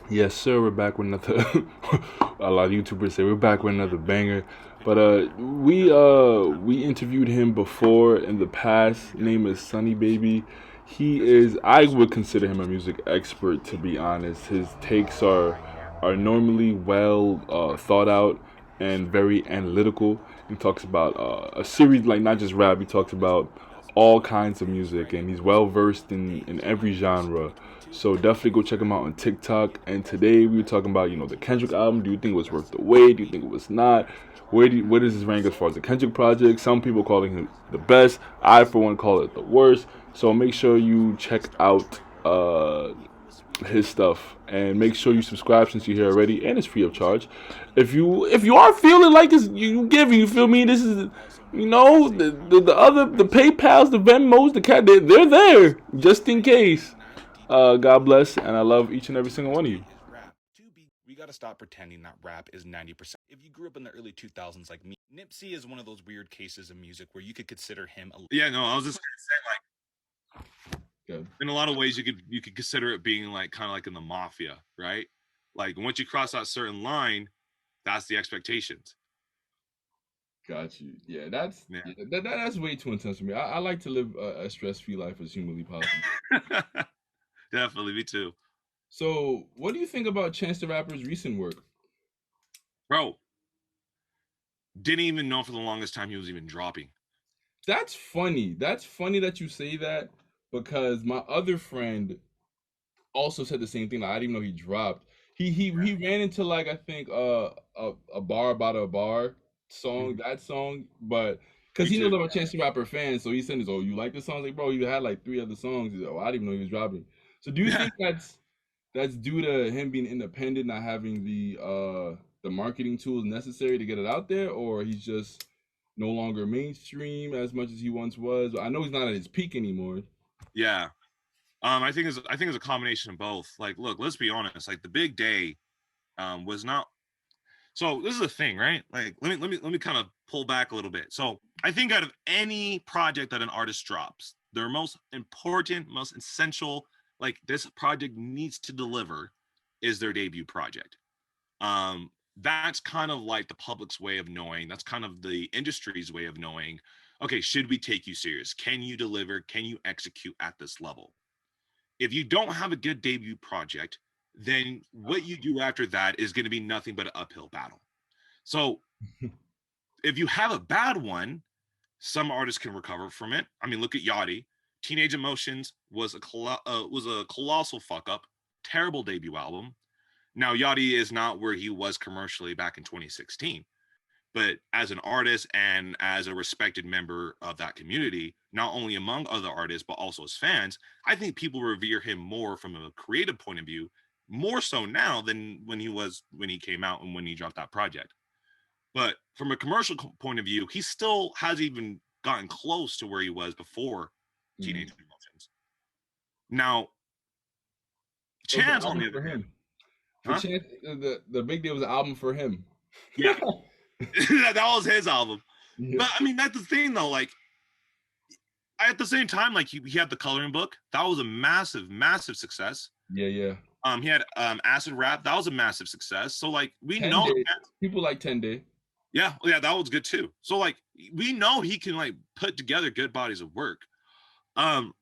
Yes, sir. We're back with another. A lot of YouTubers say we're back with another banger. But we interviewed him before in the past. Name is Sonnybabie. He is. I would consider him a music expert, to be honest. His takes are normally well thought out and very analytical. He talks about a series, like not just rap. He talks about all kinds of music, and he's well versed in every genre. So definitely go check him out on TikTok. And today we were talking about, the Kendrick album. Do you think it was worth the wait? Do you think it was not? Where does this rank as far as the Kendrick project? Some people calling him the best. I for one call it the worst. So make sure you check out his stuff and make sure you subscribe since you're here already, and it's free of charge. If you are feeling like this, you give, you feel me? This is, the PayPal's, the Venmos, the cat, they're there just in case. God bless, and I love each and every single one of you. We gotta stop pretending that rap is 90%. If you grew up in the early 2000s like me, Nipsey is one of those weird cases of music where you could consider him a. Yeah, no, I was just gonna say, like, Good. in a lot of ways you could consider it being like kind of like in the mafia, right? Like once you cross that certain line, that's the expectations. Got you. Yeah, that's Yeah. that's way too intense for me. I like to live a stress-free life as humanly possible. Definitely, me too. So, what do you think about Chance the Rapper's recent work? Bro, didn't even know for the longest time he was even dropping. That's funny. That's funny that you say that because my other friend also said the same thing. Like, I didn't even know he dropped. He ran into, like, I think a bar about a bar song, that song, but because Me he knows too. I'm a Chance the Rapper fan, so he said, "Oh, you like the songs?" Like, bro, you had like three other songs. He's like, oh, I didn't even know he was dropping. So, do you Yeah. think that's due to him being independent, not having the marketing tools necessary to get it out there, or he's just no longer mainstream as much as he once was? I know he's not at his peak anymore. Yeah. I think it's a combination of both. Like, look, let's be honest. Like the big day was not. So this is the thing, right? Like, let me kind of pull back a little bit. So I think out of any project that an artist drops, their most important, most essential, like this project needs to deliver, is their debut project. That's kind of like the public's way of knowing. That's kind of the industry's way of knowing. Okay, should we take you serious? Can you deliver? Can you execute at this level? If you don't have a good debut project, then what you do after that is going to be nothing but an uphill battle. So if you have a bad one, some artists can recover from it. I mean, look at Yachty. Teenage Emotions was a colossal fuck up, terrible debut album. Now Yachty is not where he was commercially back in 2016, but as an artist and as a respected member of that community, not only among other artists but also as fans, I think people revere him more from a creative point of view, more so now than when he came out and when he dropped that project. But from a commercial point of view, he still hasn't even gotten close to where he was before Teenage Emotions. Now, It was an Chance on album the for other hand, him. For huh? Chance, the big day was an album for him. Yeah, that was his album. Yeah, But I mean, that's the thing though. Like at the same time, like he had the coloring book. That was a massive, massive success. yeah, yeah. He had acid rap. That was a massive success. So like we 10 know, Day. People like 10 Day. yeah, yeah, that was good too. So like we know he can like put together good bodies of work.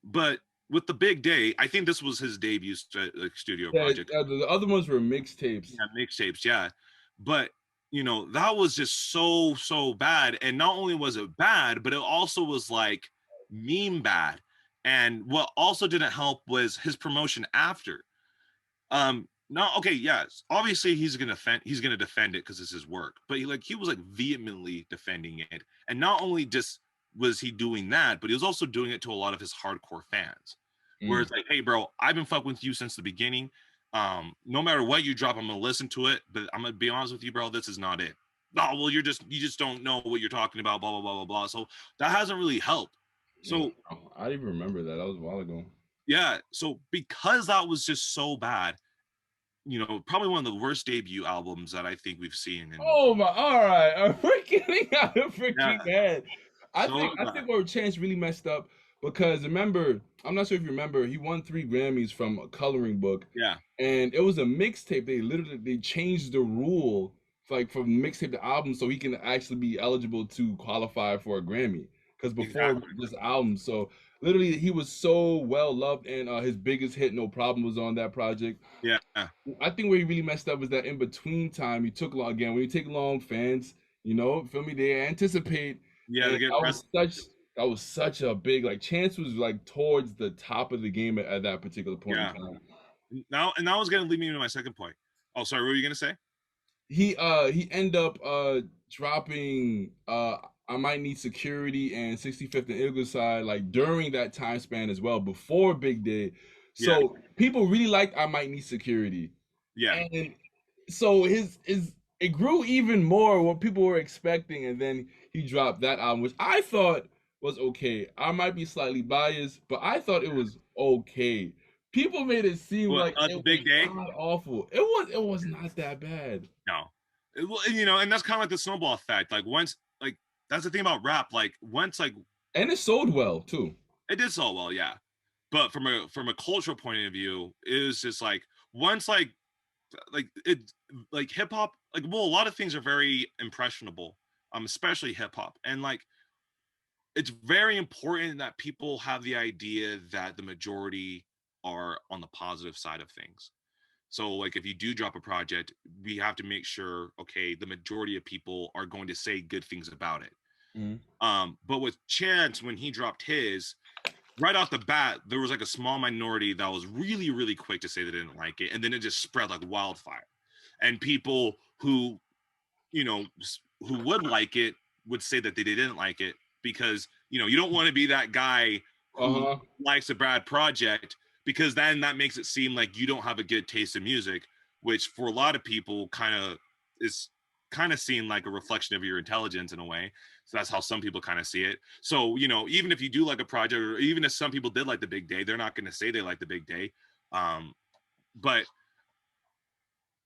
But with the big day, I think this was his debut studio Yeah, project. the other ones were mixtapes. Yeah, mixtapes, yeah. But that was just so bad. And not only was it bad, but it also was like meme bad. And what also didn't help was his promotion after. No, okay, yes. Obviously he's gonna defend it because it's his work, but he was like vehemently defending it. And not only just was he doing that, but he was also doing it to a lot of his hardcore fans. Where Mm. it's like, hey bro, I've been fucking with you since the beginning. No matter what you drop, I'm gonna listen to it, but I'm gonna be honest with you, bro, this is not it. Oh, well, you just don't know what you're talking about, blah blah blah blah blah. So that hasn't really helped. Yeah. So Oh, I didn't even remember that. That was a while ago. yeah, so because that was just so bad, probably one of the worst debut albums that I think we've seen. And Oh my! All right, we're getting out of yeah, freaking head. I so think I bad. think where Chance really messed up because remember, I'm not sure if you remember, he won 3 Grammys from a coloring book, Yeah, and it was a mixtape. They changed the rule like from mixtape to album so he can actually be eligible to qualify for a Grammy. Because before it exactly. was just album, so literally he was so well loved, and his biggest hit, No Problem, was on that project. Yeah, I think where he really messed up was that in between time he took long again. When you take long, fans, feel me, they anticipate, yeah. and To get press. that was such a big like Chance was like towards the top of the game at that particular point in Yeah. time. Now, and that was gonna lead me to my second point. Oh, sorry. What were you gonna say? He ended up dropping I Might Need Security and 65th and Ingleside like during that time span as well before Big Day. Yeah, So people really liked I Might Need Security. yeah. And so his it grew even more what people were expecting, and then he dropped that album, which I thought was okay. I might be slightly biased, but I thought it was okay. People made it seem What like the it was big day? god awful. It was not that bad. No. Well, and that's kind of like the snowball effect. Like once, like that's the thing about rap. Like once, like And it sold well too. it did so well, yeah. But from a cultural point of view, it was just like once, like it, like hip hop, like well, a lot of things are very impressionable, especially hip hop, and like it's very important that people have the idea that the majority are on the positive side of things. So like if you do drop a project, we have to make sure, okay, the majority of people are going to say good things about it. Mm-hmm. But with Chance, when he dropped his, right off the bat, there was like a small minority that was really, really quick to say they didn't like it, and then it just spread like wildfire. And people who, you know, who would like it would say that they didn't like it because you don't want to be that guy who Uh-huh. likes a bad project, because then that makes it seem like you don't have a good taste in music, which for a lot of people is kind of seen like a reflection of your intelligence in a way. So that's how some people kind of see it. So even if you do like a project, or even if some people did like the Big Day, they're not going to say they like the Big Day. But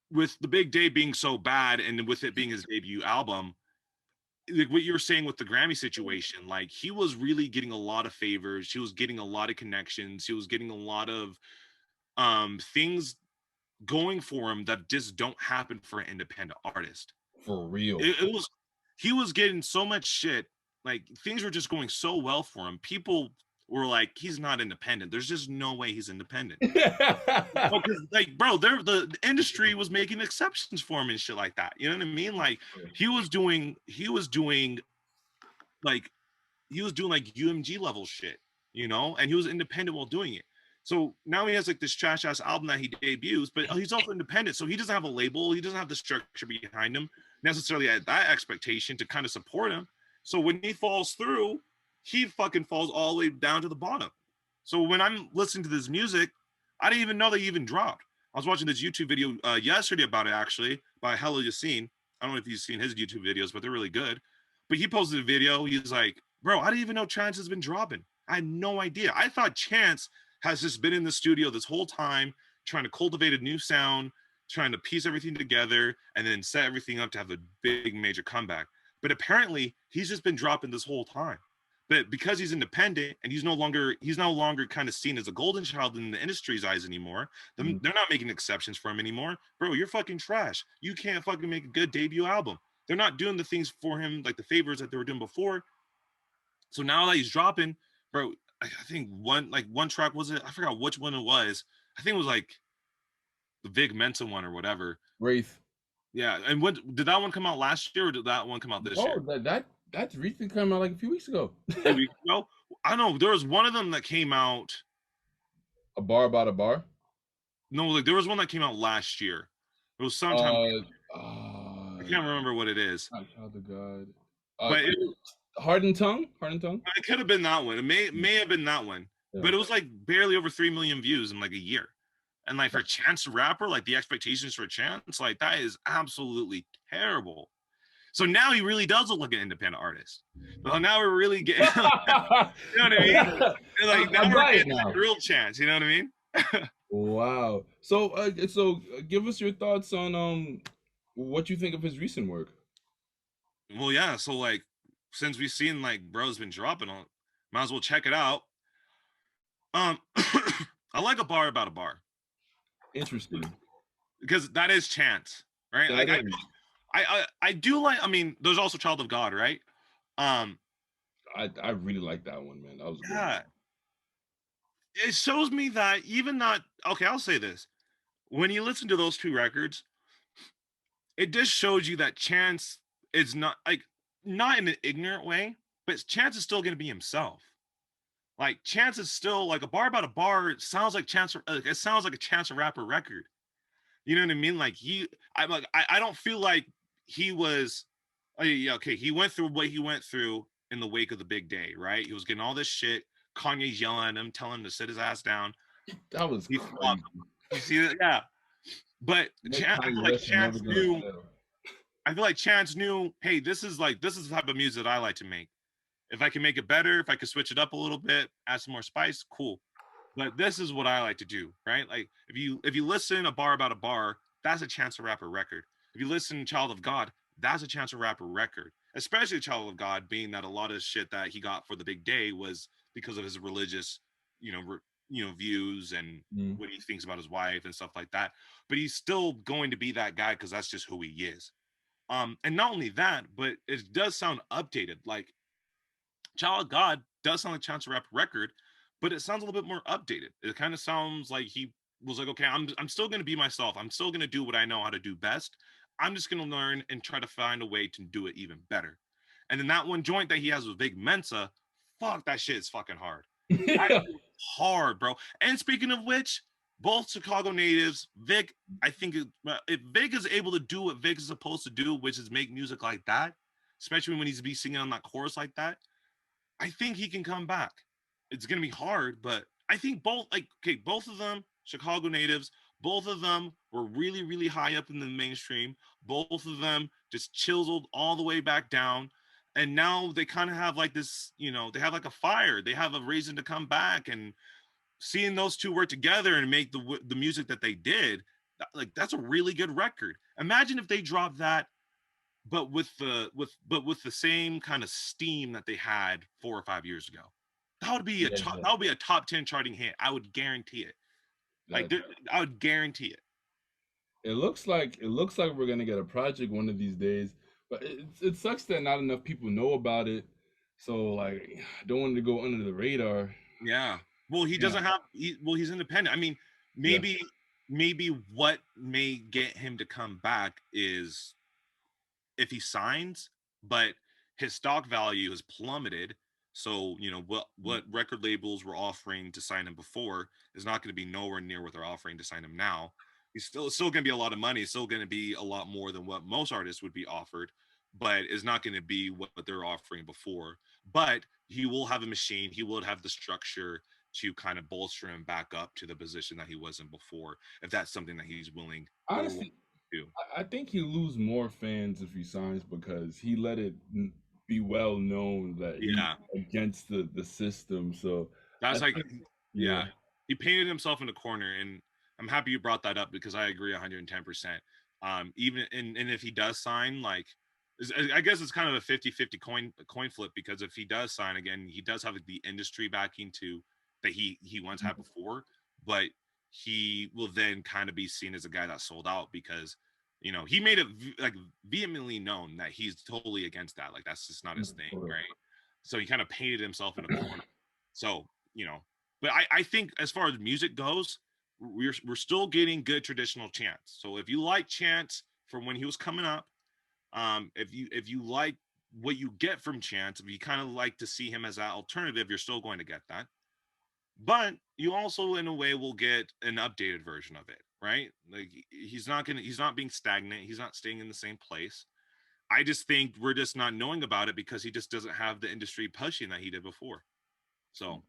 with the Big Day being so bad, and with it being his debut album, like what you were saying with the Grammy situation, like he was really getting a lot of favors, he was getting a lot of connections, he was getting a lot of things going for him that just don't happen for an independent artist. For real. It was He was getting so much shit, like things were just going so well for him. People were like, he's not independent, there's just no way he's independent. Because like bro, the industry was making exceptions for him and shit like that, you know what I mean? Like he was doing like UMG level shit, and he was independent while doing it. So now he has like this trash ass album that he debuts, but he's also independent, so he doesn't have a label, he doesn't have the structure behind him necessarily at that expectation to kind of support him. So when he falls through, he fucking falls all the way down to the bottom. So when I'm listening to this music, I didn't even know they even dropped. I was watching this YouTube video yesterday about it, actually, by Hello Yassine. I don't know if you've seen his YouTube videos, but they're really good. But he posted a video. He's like, bro, I didn't even know Chance has been dropping. I had no idea. I thought Chance has just been in the studio this whole time, trying to cultivate a new sound, trying to piece everything together, and then set everything up to have a big major comeback. But apparently, he's just been dropping this whole time. But because he's independent and he's no longer kind of seen as a golden child in the industry's eyes anymore, they're not making exceptions for him anymore. Bro, you're fucking trash. You can't fucking make a good debut album. They're not doing the things for him, like the favors that they were doing before. So now that he's dropping, bro, I think one track, was it? I forgot which one it was. I think it was like the Vig Mensa one or whatever. Wraith. Yeah, and when did that one come out last year, or did that one come out this year? That's recently come out like a few weeks ago. Maybe, I don't know. There was one of them that came out. A bar about a bar. No, like there was one that came out last year. It was sometime. I can't remember what it is. Child of God. But Hardened Tongue. Hardened Tongue. it could have been that one. It may have been that one. Yeah. But it was like barely over 3 million views in like a year. And like for Chance the Rapper, like the expectations for Chance, like that is absolutely terrible. So now he really does look like an independent artist. Well, now we're really getting, you know what I mean? Like now we're getting a real Chance. You know what I mean? Wow. So, give us your thoughts on what you think of his recent work. Well, yeah. So like, since we've seen like bro's been dropping on, might as well check it out. I like a bar about a bar Interesting. because that is chance, right? That Like is. I do like. I mean, there's also Child of God, right? Um, I really like that one, man. That was a good one. yeah, it shows me that even not okay. I'll say this: when you listen to those two records, it just shows you that Chance is not like not in an ignorant way, but Chance is still going to be himself. Like Chance is still like a bar about a bar. It sounds like Chance. It sounds like a Chance the Rapper record. You know what I mean? Like I'm like I don't feel like he was. Yeah, okay, he went through what he went through in the wake of the big day, right? He was getting all this shit. Kanye's yelling at him, telling him to sit his ass down. That was He crazy. You see that? Yeah. But I feel Kanye like West should never Chance go to knew. jail. I feel like Chance knew. Hey, this is the type of music that I like to make. If I can make it better, if I can switch it up a little bit, add some more spice, cool. But this is what I like to do, right? Like if you listen a bar about a bar, that's a Chance the Rapper record. If you listen Child of God, that's a Chance the Rapper record. Especially Child of God, being that a lot of shit that he got for the big day was because of his religious, you know, views and what he thinks about his wife and stuff like that. But he's still going to be that guy because that's just who he is. And not only that, but it does sound updated. Like Child of God does sound like Chance the Rapper record, but it sounds a little bit more updated. It kind of sounds like he was like, okay, I'm still going to be myself. I'm still going to do what I know how to do best. I'm just going to learn and try to find a way to do it even better. And then that one joint that he has with Big Mensa, fuck, that shit is fucking hard. That shit is hard, bro. And speaking of which, both Chicago natives, Vic, I think if Vic is able to do what Vic is supposed to do, which is make music like that, especially when he's be singing on that chorus like that, I think he can come back. It's gonna be hard, but I think both of them, Chicago natives, both of them were really, really high up in the mainstream. Both of them just chiseled all the way back down. And now they kind of have like this, they have like a fire. They have a reason to come back. And seeing those two work together and make the music that they did, like that's a really good record. Imagine if they dropped that but with the same kind of steam that they had 4 or 5 years ago. That would be that would be a top 10 charting hit. I would guarantee it. Like I would guarantee it. It looks like we're gonna get a project one of these days, but it sucks that not enough people know about it. So like, I don't want it to go under the radar. Yeah. Well, he doesn't have. He's independent. I mean, maybe what may get him to come back is if he signs, but his stock value has plummeted. So what record labels were offering to sign him before is not going to be nowhere near what they're offering to sign him now. He's still going to be a lot of money. It's still going to be a lot more than what most artists would be offered, but it's not going to be what they're offering before. But he will have a machine. He will have the structure to kind of bolster him back up to the position that he was in before, if that's something that he's willing. Honestly, I think he'll lose more fans if he signs because he let it be well known that he's against the system. So that's he painted himself in a corner, and I'm happy you brought that up because I agree 110%. Even and if he does sign, like I guess it's kind of a 50-50 coin flip because if he does sign again, he does have the industry backing to that he once had before, but he will then kind of be seen as a guy that sold out because he made it like vehemently known that he's totally against that. Like that's just not his thing, right? So he kind of painted himself in a corner. So but I think as far as music goes, we're still getting good traditional Chance. So if you like Chance from when he was coming up, if you like what you get from Chance, if you kind of like to see him as an alternative, you're still going to get that. But you also in a way will get an updated version of it, right? Like he's not being stagnant, he's not staying in the same place. I just think we're just not knowing about it because he just doesn't have the industry pushing that he did before. So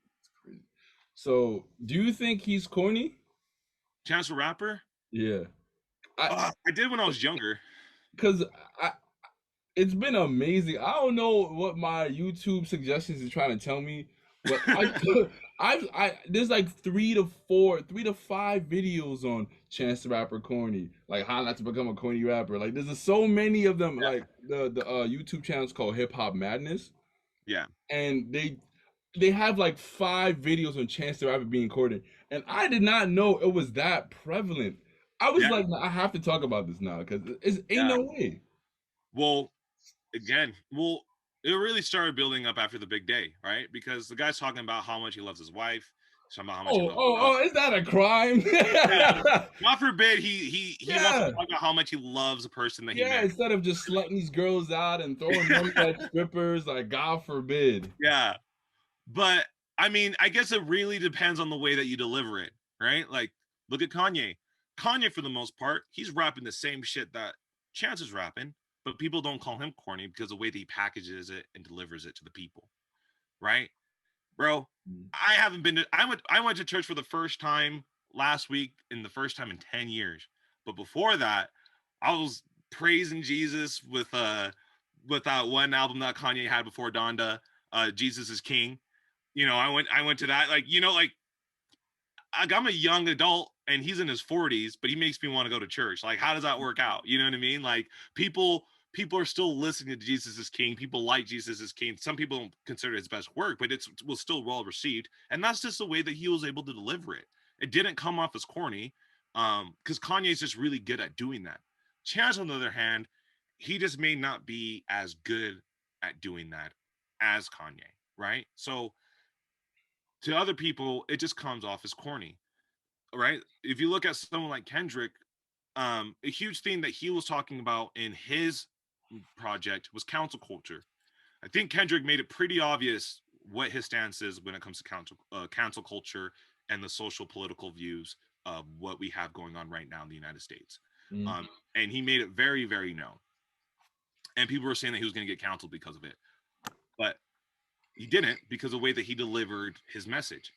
do you think he's corny? Chance the Rapper? Yeah. I did when I was younger. Because it's been amazing. I don't know what my YouTube suggestions is trying to tell me, but there's like 3 to 5 videos on Chance the Rapper Corny, like how not to become a corny rapper. Like there's so many of them. Like the YouTube channel's called Hip Hop Madness. Yeah, and they have like 5 videos on Chance the Rapper being Corny, and I did not know it was that prevalent. I was Yeah, like, I have to talk about this now because it's ain't yeah. no way. Well, again, well, it really started building up after the big day, right? Because the guy's talking about how much he loves his wife, he's talking about how much he Oh, loves. oh, oh! Is that a crime? Yeah, God forbid he wants to Yeah, talk about how much he loves a person that he yeah. married. Instead of just slutting these girls out and throwing money at strippers, like God forbid. Yeah, but I mean, I guess it really depends on the way that you deliver it, right? Like, look at Kanye. Kanye, for the most part, he's rapping the same shit that Chance is rapping, but people don't call him corny because the way that he packages it and delivers it to the people, right? Bro, I haven't been to I went to church for the first time last week and the first time in 10 years. But before that, I was praising Jesus with that one album that Kanye had before Donda, Jesus is King. I went to that, like, I'm a young adult and he's in his 40s, but he makes me want to go to church. Like, how does that work out? You know what I mean? Like, people are still listening to Jesus is King. People like Jesus is King. Some people don't consider it his best work, but it was still well received. And that's just the way that he was able to deliver it. It didn't come off as corny, because Kanye's just really good at doing that. Chance, on the other hand, he just may not be as good at doing that as Kanye, right? So to other people, it just comes off as corny, right? If you look at someone like Kendrick, a huge thing that he was talking about in his project was council culture. I think Kendrick made it pretty obvious what his stance is when it comes to council culture and the social political views of what we have going on right now in the United States. Mm. And he made it very, very known. And people were saying that he was going to get canceled because of it, but he didn't, because of the way that he delivered his message.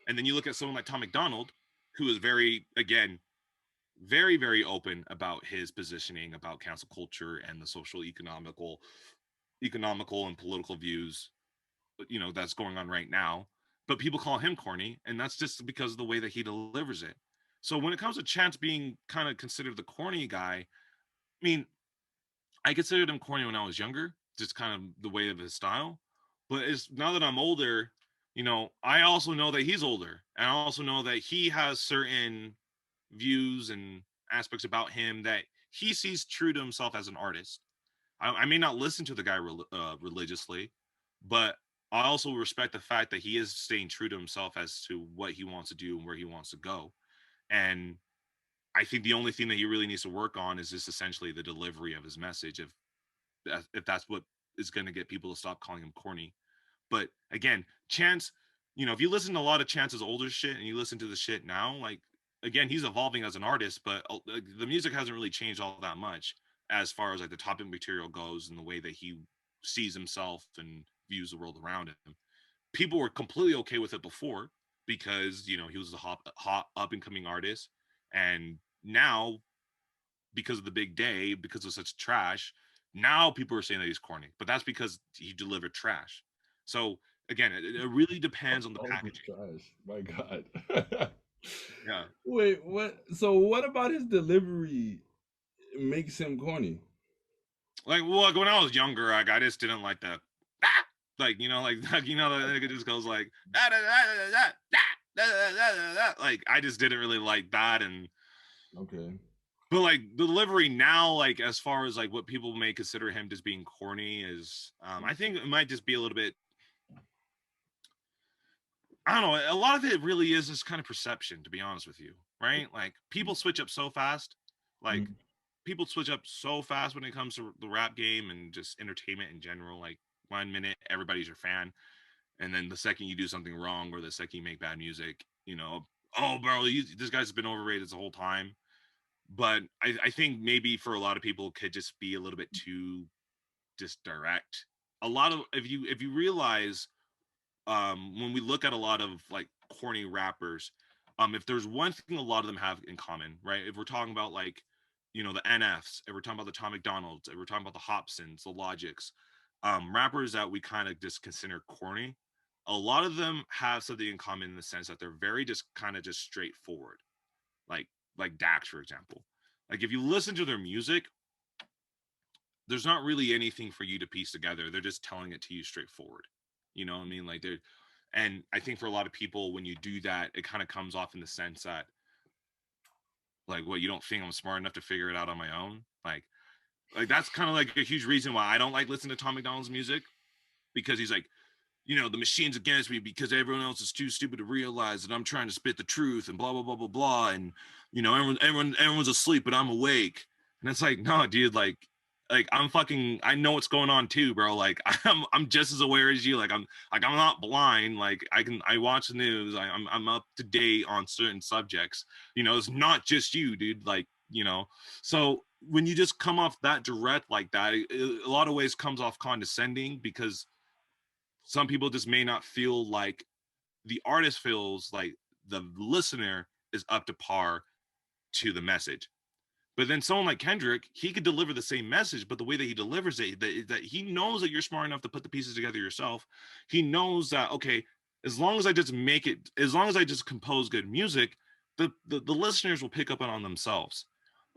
And then you look at someone like Tom McDonald, who is very, again, very, very open about his positioning about cancel culture and the social economical and political views, that's going on right now. But people call him corny, and that's just because of the way that he delivers it. So when it comes to Chance being kind of considered the corny guy, I mean, I considered him corny when I was younger, just kind of the way of his style. But it's now that I'm older, I also know that he's older, and I also know that he has certain views and aspects about him that he sees true to himself as an artist. I may not listen to the guy religiously, but I also respect the fact that he is staying true to himself as to what he wants to do and where he wants to go. And I think the only thing that he really needs to work on is just essentially the delivery of his message. If that's what is going to get people to stop calling him corny. But again, Chance, if you listen to a lot of Chance's older shit and you listen to the shit now, like, again, he's evolving as an artist, but the music hasn't really changed all that much as far as like the topic material goes and the way that he sees himself and views the world around him. People were completely okay with it before because he was a hot up and coming artist, and now, because of the big day, because of such trash, now people are saying that he's corny, but that's because he delivered trash. So again, it really depends on the All the packaging. trash. My God. Yeah. Wait, what? So what about his delivery makes him corny? Like, well, like when I was younger, like I just didn't like the ah! Like, the nigga just goes like da, da, da, da, da, da, da, da, da, da. Like, I just didn't really like that. And Okay. but like the delivery now, like as far as like what people may consider him just being corny is, I think it might just be a little bit, I don't know, a lot of it really is just kind of perception, to be honest with you, right? Like people switch up so fast. Like Mm. people switch up so fast when it comes to the rap game and just entertainment in general. Like 1 minute everybody's your fan, and then the second you do something wrong or the second you make bad music, oh bro, this guy's been overrated the whole time. But I think maybe for a lot of people it could just be a little bit too just direct. A lot of, if you realize, when we look at a lot of like corny rappers, if there's one thing a lot of them have in common, right? If we're talking about like, the NFs, if we're talking about the Tom McDonalds, if we're talking about the Hobsons, the Logics, rappers that we kind of just consider corny, a lot of them have something in common in the sense that they're very just kind of just straightforward. Like Dax, for example. Like if you listen to their music, there's not really anything for you to piece together. They're just telling it to you straightforward. You know what I mean? Like And I think for a lot of people, when you do that, it kind of comes off in the sense that, like, what, you don't think I'm smart enough to figure it out on my own? Like that's kind of like a huge reason why I don't like listening to Tom McDonald's music, because he's like, the machine's against me because everyone else is too stupid to realize that I'm trying to spit the truth and blah blah blah blah blah, and everyone's asleep but I'm awake. And it's like, no, dude, like I know what's going on too, bro. Like I'm just as aware as you. I'm not blind. Like I watch the news. I'm up to date on certain subjects. It's not just you, dude. So when you just come off that direct like that, a lot of ways comes off condescending, because some people just may not feel like the artist feels like the listener is up to par to the message. But then someone like Kendrick, he could deliver the same message, but the way that he delivers it, that he knows that you're smart enough to put the pieces together yourself. He knows that, okay, as long as I just compose good music, the listeners will pick up on themselves.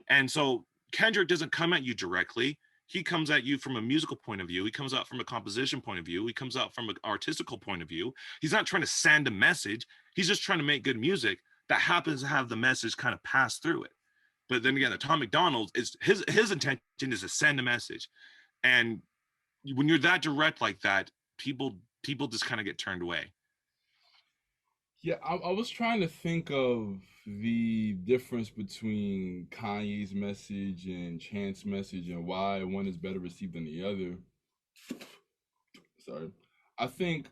And so Kendrick doesn't come at you directly. He comes at you from a musical point of view. He comes out from a composition point of view. He comes out from an artistical point of view. He's not trying to send a message. He's just trying to make good music that happens to have the message kind of pass through it. But then again, the Tom McDonald's is his intention is to send a message. And when you're that direct like that, people just kind of get turned away. Yeah, I was trying to think of the difference between Kanye's message and Chance's message and why one is better received than the other. Sorry. I think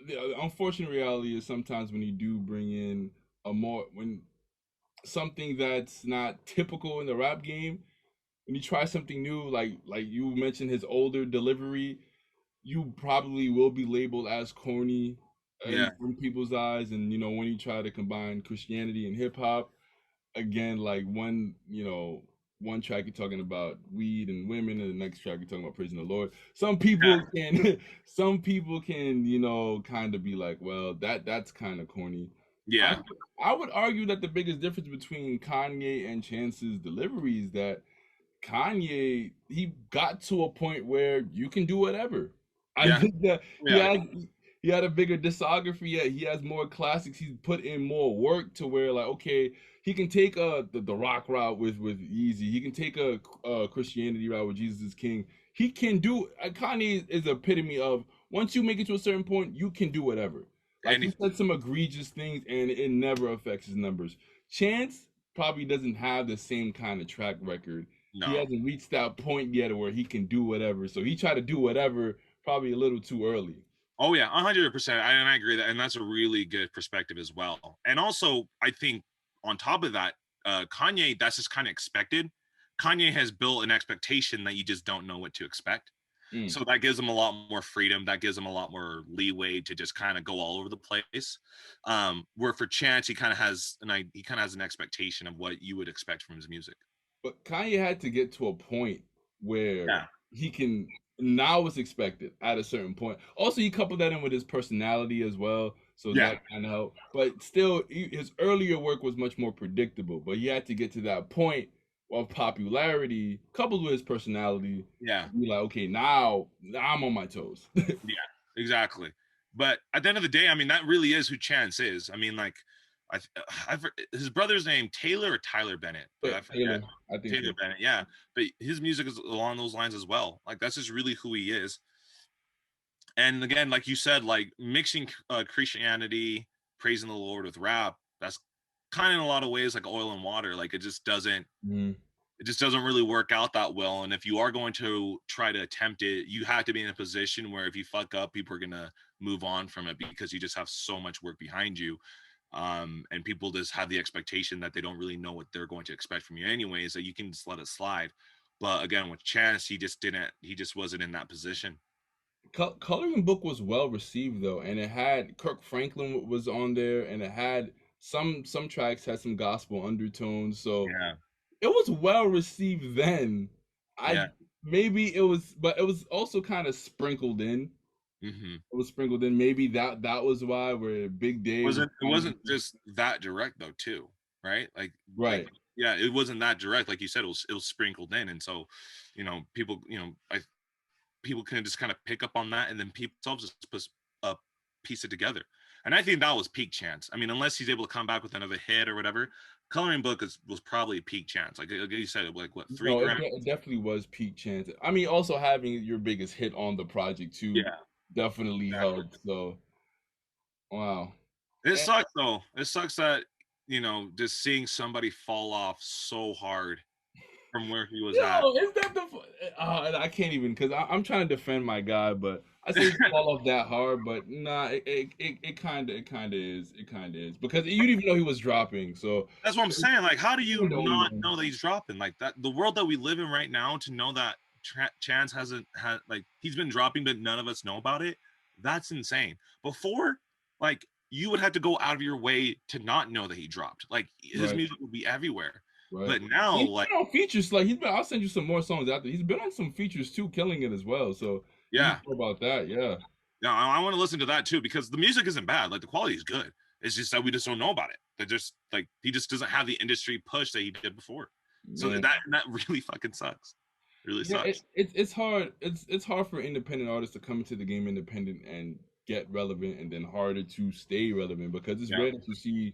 the unfortunate reality is sometimes when you do bring in when something that's not typical in the rap game, when you try something new, like you mentioned his older delivery, you probably will be labeled as corny Yeah. in people's eyes. And when you try to combine Christianity and hip hop, again, like one track you're talking about weed and women, and the next track you're talking about praising the Lord. Some people can, some people can, kind of be like, well, that's kind of corny. I, Yeah. I would argue that the biggest difference between Kanye and Chance's delivery is that Kanye, he got to a point where you can do whatever. I Yeah. think that Yeah. he had a bigger discography. Yeah, he has more classics. He's put in more work to where, like, okay, he can take the rock route with Yeezy. He can take a Christianity route with Jesus is King. He can do. Kanye is the epitome of, once you make it to a certain point, you can do whatever. Like, he Anything. said some egregious things, and it never affects his numbers. Chance probably doesn't have the same kind of track record. He No. hasn't reached that point yet where he can do whatever. So he tried to do whatever probably a little too early. Oh yeah, 100%. And I agree that, and that's a really good perspective as well. And also, I think on top of that, Kanye, that's just kind of expected. Kanye has built an expectation that you just don't know what to expect. Mm. So that gives him a lot more freedom. That gives him a lot more leeway to just kind of go all over the place. Where for Chance, he kind of has an expectation of what you would expect from his music. But Kanye had to get to a point where Yeah. he can, now it's expected at a certain point. Also, you couple that in with his personality as well, so Yeah. that kind of helped. But still, his earlier work was much more predictable. But he had to get to that point of popularity coupled with his personality. Yeah. Be like, okay, now I'm on my toes. Yeah, exactly. But at the end of the day, I mean, that really is who Chance is. I mean, like, his brother's name Taylor or Tyler Bennett, but I forget. Taylor, I think Taylor so. Bennett, yeah. But his music is along those lines as well. Like, that's just really who he is. And again, like you said, like mixing Christianity, praising the Lord with rap, that's kind of in a lot of ways like oil and water. Like, Mm. it just doesn't really work out that well. And if you are going to try to attempt it, you have to be in a position where if you fuck up, people are gonna move on from it because you just have so much work behind you. And people just have the expectation that they don't really know what they're going to expect from you anyways, that you can just let it slide. But again, with Chance, he just wasn't in that position. Coloring Book was well received though, and it had Kirk Franklin was on there, and it had some tracks had some gospel undertones, so Yeah. it was well received then. I Yeah. maybe it was, but it was also kind of sprinkled in. Mm-hmm. It was sprinkled in. Maybe that was why where Big Day was It kind of wasn't just that direct though, too, right? Like right. yeah, it wasn't that direct. Like you said, it was sprinkled in. And so, people, I people can just kind of pick up on that, and then people themselves just piece it together. And I think that was peak Chance. I mean, unless he's able to come back with another hit or whatever, Coloring Book was probably peak Chance. Like you said, like what, 3 No, grand? it definitely was peak Chance. I mean, also having your biggest hit on the project too Yeah, definitely exactly. helped. So, wow. It And, sucks though. It sucks that just seeing somebody fall off so hard from where he was at. yo, is that I can't even because I'm trying to defend my guy, but I say he fall off that hard, but nah, it kind of is. It kind of is because you didn't even know he was dropping. So, That's what I'm saying. Like, how do you you don't know not even. know that he's dropping like that? The world that we live in right now, to know that Chance hasn't had like he's been dropping, but none of us know about it. That's insane. Before, like you would have to go out of your way to not know that he dropped. Like his Right, music would be everywhere. right. But now, He's like, been on features. Like he's been. I'll send you some more songs after. He's been on some features too, killing it as well. So you yeah, should know about that. Yeah. now I want to listen to that too because the music isn't bad. Like the quality is good. It's just that we just don't know about it. That just like he just doesn't have the industry push that he did before. So Man. that really fucking sucks. It really Yeah, sucks. it's hard. It's hard for independent artists to come into the game independent and get relevant, and then harder to stay relevant because it's Yeah. rare that you see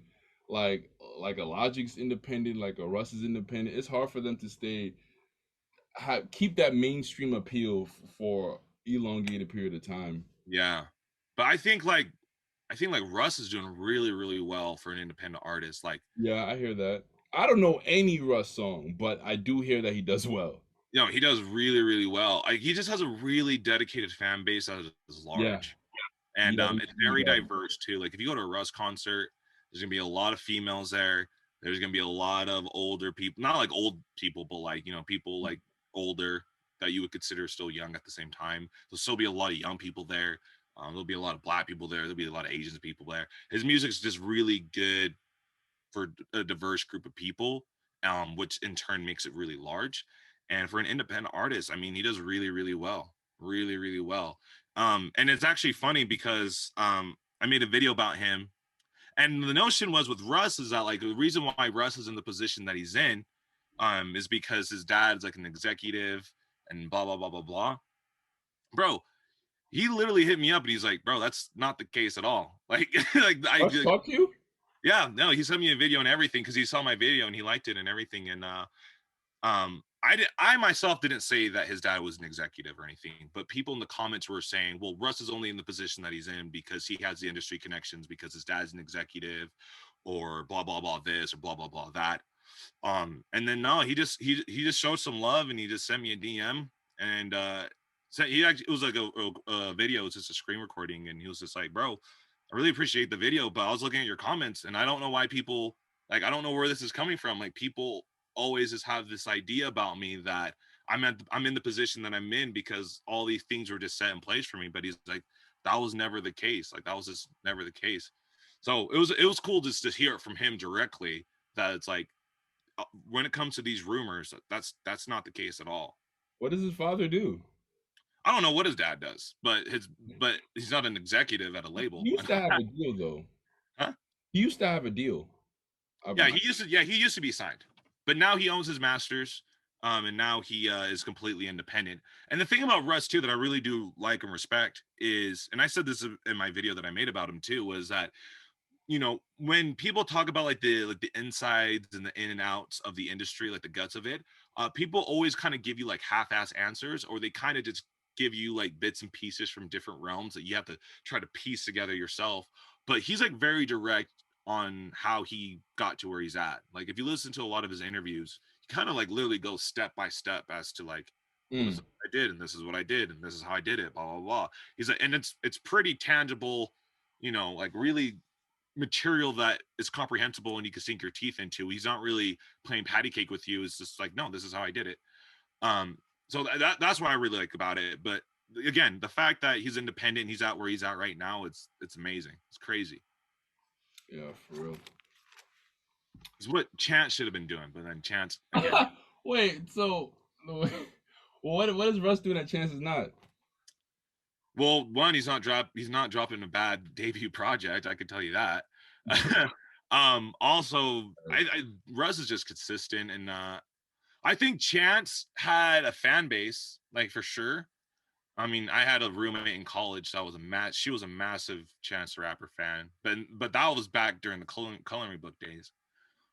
like a Logic's independent, like a Russ is independent. It's hard for them to keep that mainstream appeal for elongated period of time. Yeah. But I think like Russ is doing really, really well for an independent artist. Like, Yeah, I hear that. I don't know any Russ song, but I do hear that he does well. he does really, really well. Like he just has a really dedicated fan base that is Yeah, large. he And does. it's He very does. diverse too. Like if you go to a Russ concert, there's gonna be a lot of females there. There's gonna be a lot of older people, not like old people, but like people like older that you would consider still young at the same time. There'll still be a lot of young people there. There'll be a lot of black people there. There'll be a lot of Asian people there. His music's just really good for a diverse group of people, which in turn makes it really large. And for an independent artist, I mean, he does really, really well, really, really well. And it's actually funny because I made a video about him, and the notion was with Russ is that like the reason why Russ is in the position that he's in, is because his dad's like an executive and blah blah blah blah blah. Bro, he literally hit me up and he's like, "Bro, that's not the case at all." Like, Russ talk to you? yeah, no, he sent me a video and everything because he saw my video and he liked it and everything. And I myself didn't say that his dad was an executive or anything, but people in the comments were saying, well, Russ is only in the position that he's in because he has the industry connections because his dad's an executive, or blah blah blah this or blah blah blah that. And then no, he just showed some love and he just sent me a DM and he actually, it was like a video, it's just a screen recording, and he was just like, bro, I really appreciate the video, but I was looking at your comments and I don't know why people, like, I don't know where this is coming from. Like people always just have this idea about me that I'm in the position that I'm in because all these things were just set in place for me. But he's like, that was never the case. Like that was just never the case. So it was cool just to hear it from him directly that it's like when it comes to these rumors, that's not the case at all. What does his father do? I don't know what his dad does, but he's not an executive at a label. He used to have a deal though. Huh? He used to have a deal. Yeah, he used to be signed, but now he owns his masters, and now he is completely independent. And the thing about Russ too that I really do like and respect is, and I said this in my video that I made about him too, was that when people talk about like the insides and the in and outs of the industry, like the guts of it, people always kind of give you like half-ass answers, or they kind of just give you like bits and pieces from different realms that you have to try to piece together yourself. But he's like very direct on how he got to where he's at. Like if you listen to a lot of his interviews, he kind of like literally goes step by step as to like, well, this is what I did, and this is what I did, and this is how I did it, blah blah blah. He's like, and it's pretty tangible, like really material that is comprehensible and you can sink your teeth into. He's not really playing patty cake with you. It's just like, no, this is how I did it. So that's what I really like about it. But again, the fact that he's independent, he's at where he's at right now, it's amazing. It's crazy. Yeah, for real. It's what Chance should have been doing, but then Chance again. Wait, so what is Russ doing that Chance is not? Well, one, he's not dropping a bad debut project, I can tell you that. Also, Russ is just consistent, and I think Chance had a fan base, like for sure. I mean, I had a roommate in college that was she was a massive Chance the Rapper fan, but that was back during the coloring book days.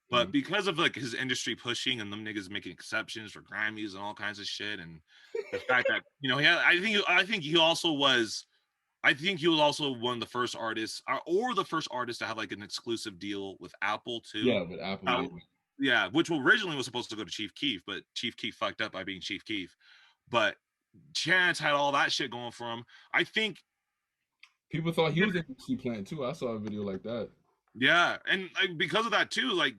But because of like his industry pushing and them niggas making exceptions for Grammys and all kinds of shit, and the fact that I think he also was. I think he was also one of the first artists, or the first artist to have like an exclusive deal with Apple too. Yeah, but Apple. Yeah. Yeah, which originally was supposed to go to Chief Keef, but Chief Keef fucked up by being Chief Keef. But Chance had all that shit going for him. I think People thought he was actually playing too. I saw a video like that. yeah, and like, because of that too, like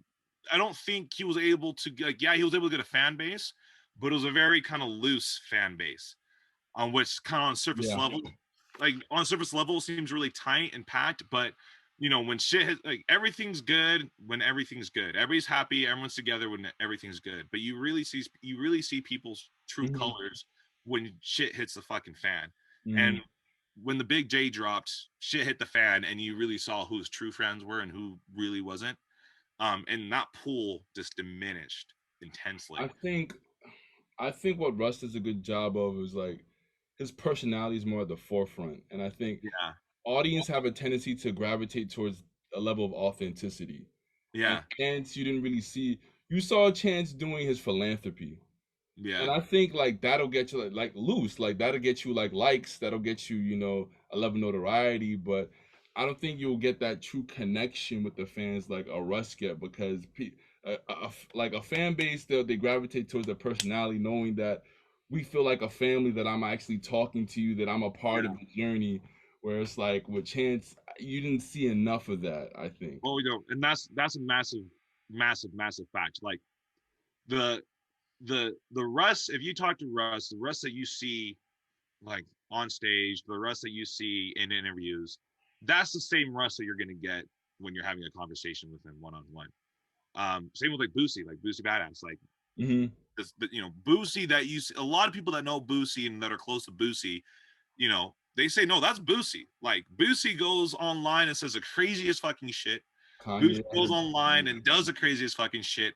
I don't think he was able to like he was able to get a fan base, but it was a very kind of loose fan base on which kind of on surface level, like on surface level seems really tight and packed, but you know when shit hits, like everything's good when everything's good, everybody's happy, everyone's together when everything's good, but you really see people's true colors when shit hits the fucking fan. And when the big J dropped, shit hit the fan, and you really saw who his true friends were and who really wasn't. And that pool just diminished intensely. I think what Russ does a good job of is like his personality is more at the forefront, and I think Yeah, audience have a tendency to gravitate towards a level of authenticity. And yeah, Chance, you didn't really see. You saw Chance doing his philanthropy, yeah. and I think like that'll get you like loose, like that'll get you like likes, that'll get you a level of notoriety. But I don't think you'll get that true connection with the fans like a Russ get because like a fan base they gravitate towards their personality, knowing that we feel like a family, that I'm actually talking to you, that I'm a part of the journey. Where it's like with Chance, you didn't see enough of that. I think. Well, we don't, and that's a massive fact. Like the the Russ, if you talk to Russ, the Russ that you see like on stage, the Russ that you see in interviews, that's the same Russ that you're gonna get when you're having a conversation with him one on one. Same with like Boosie Badass, like Mm-hmm. this, you know, Boosie that you see, a lot of people that know Boosie and that are close to Boosie, you know, they say no, that's Boosie. Like Boosie goes online and says the craziest fucking shit. Boosie Kanye. goes online and does the craziest fucking shit,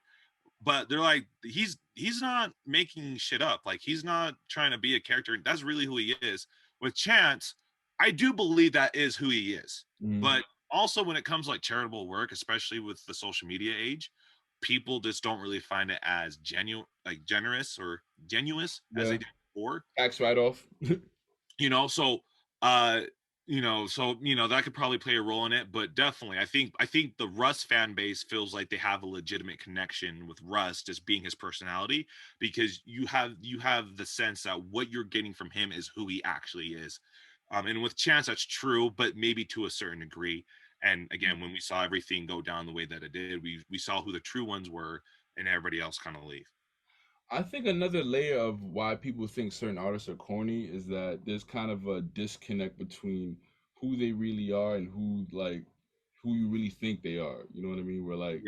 but they're like he's not making shit up, like he's not trying to be a character, that's really who he is. With Chance, I do believe that is who he is, but also when it comes like charitable work, especially with the social media age, people just don't really find it as genuine, like generous or genuous as Yeah. they did before, Tax write off. you know. So uh you know that could probably play a role in it, but definitely I think the Russ fan base feels like they have a legitimate connection with Russ just being his personality, because you have the sense that what you're getting from him is who he actually is. And with Chance that's true, but maybe to a certain degree. And again, when we saw everything go down the way that it did, we saw who the true ones were, and everybody else kind of leave. I think another layer of why people think certain artists are corny is that there's kind of a disconnect between who they really are and who you really think they are. You know what I mean? Where Yeah,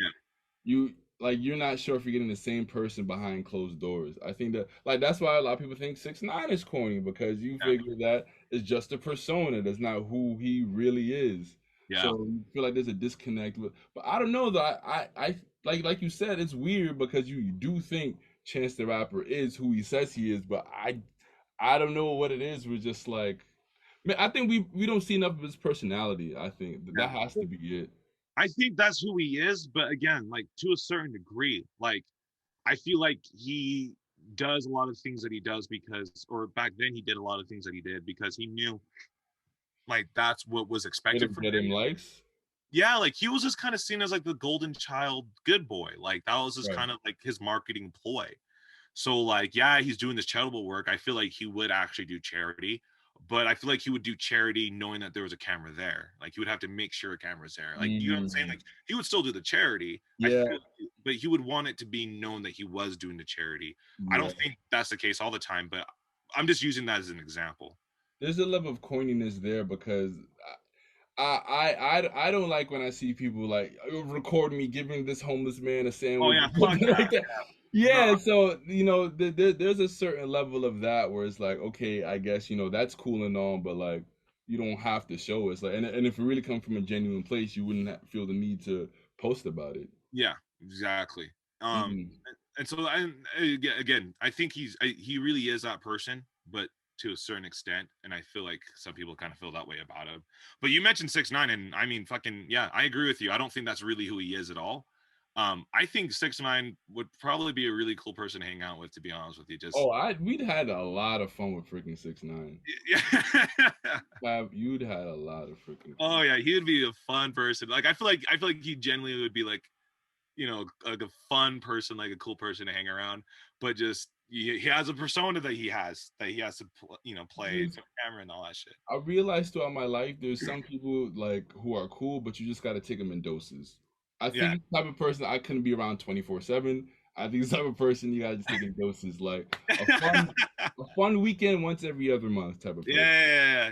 you you're not sure if you're getting the same person behind closed doors. I think that that's why a lot of people think 6ix9ine is corny, because you yeah, figure that it's just a persona. That's not who he really is. yeah. So you feel like there's a disconnect with. But I don't know though. I like you said, it's weird because you do think Chance the Rapper is who he says he is, but I don't know what it is. We're just like, man, I think we don't see enough of his personality. I think that has to be it. I think that's who he is, but again, like to a certain degree, like I feel like he does a lot of things that he does because, or back then he did a lot of things that he did because he knew like that's what was It'll expected from get him. him likes. Yeah, like he was just kind of seen as like the golden child, good boy. Like that was just Right. kind of like his marketing ploy. So like, yeah, he's doing this charitable work. I feel like he would actually do charity, but I feel like he would do charity knowing that there was a camera there. Like he would have to make sure a camera's there. Like you know what I'm saying? Mm. Like he would still do the charity. I Yeah, feel, but he would want it to be known that he was doing the charity. I yeah. don't think that's the case all the time, but I'm just using that as an example. There's a level of corniness there because I don't like when I see people like record me giving this homeless man a Oh sandwich yeah, or fuck something like that. that. No, Yeah, so there's a certain level of that where it's like, okay, I guess that's cool and all, but like you don't have to show us. Like, and if it really comes from a genuine place, you wouldn't feel the need to post about it. yeah, exactly. Mm. And so again, I think he really is that person, but to a certain extent, and I feel like some people kind of feel that way about him. But you mentioned 6ix9ine, and I mean, fucking yeah, I agree with you. I don't think that's really who he is at all. I think 6ix9ine would probably be a really cool person to hang out with, to be honest with you. Just we'd had a lot of fun with freaking 6ix9ine. yeah. You'd had a lot of freaking Oh yeah, he would be a fun person. Like I feel like he genuinely would be like, you know, like a fun person, like a cool person to hang around. But just he has a persona that he has to play in front of camera and all that shit. I realized throughout my life, there's some people like who are cool, but you just got to take them in doses. I think he's the type of person I couldn't be around 24/7. I think he's the type of person you gotta just take in doses, like a fun weekend once every other month type of person. Yeah.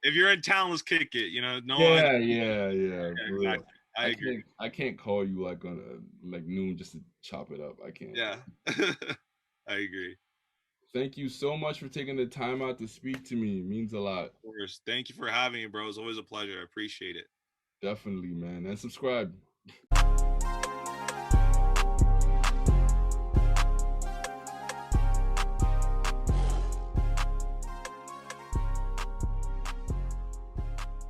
If you're in town, let's kick it. You know, Yeah. Exactly. I agree. I can't call you like on like noon just to chop it up. I can't. Yeah, I agree. Thank you so much for taking the time out to speak to me. It means a lot. Of course. Thank you for having me, bro. It's always a pleasure. I appreciate it. Definitely, man. And subscribe.